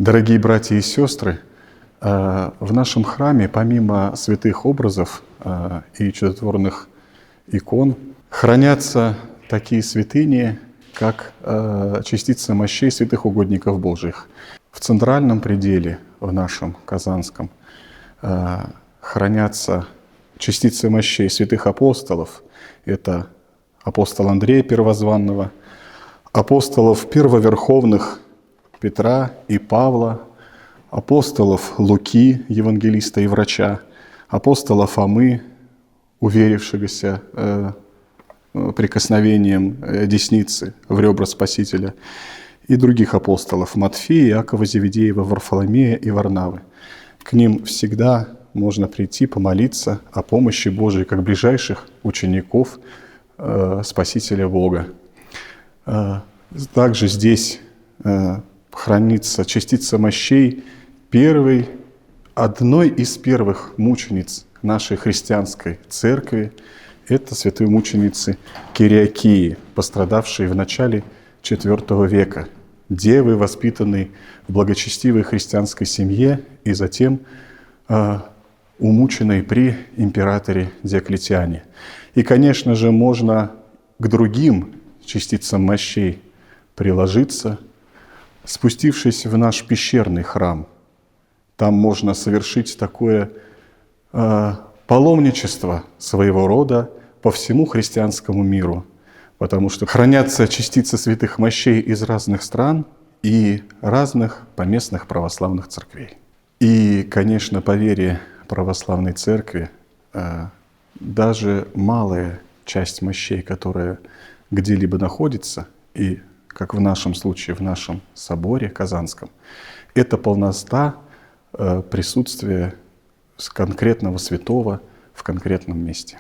Дорогие братья и сестры, в нашем храме помимо святых образов и чудотворных икон хранятся такие святыни, как частицы мощей святых угодников Божьих. В центральном пределе, в нашем Казанском, хранятся частицы мощей святых апостолов. Это апостол Андрея Первозванного, апостолов первоверховных Петра и Павла, апостолов Луки, евангелиста и врача, апостола Фомы, уверившегося прикосновением десницы в ребра Спасителя, и других апостолов Матфея, Иакова, Зеведеева, Варфоломея и Варнавы. К ним всегда можно прийти, помолиться о помощи Божией, как ближайших учеников Спасителя Бога. Также здесь хранится частица мощей одной из первых мучениц нашей христианской церкви. Это святой мученицы Кириакии, пострадавшей в начале IV века, девы, воспитанной в благочестивой христианской семье и затем умученной при императоре Диоклетиане. И, конечно же, можно к другим частицам мощей приложиться, спустившись в наш пещерный храм. Там можно совершить такое паломничество своего рода по всему христианскому миру, потому что хранятся частицы святых мощей из разных стран и разных поместных православных церквей. И, конечно, по вере православной церкви, даже малая часть мощей, которая где-либо находится, и, как в нашем случае, в нашем соборе Казанском, это полнота присутствия конкретного святого в конкретном месте.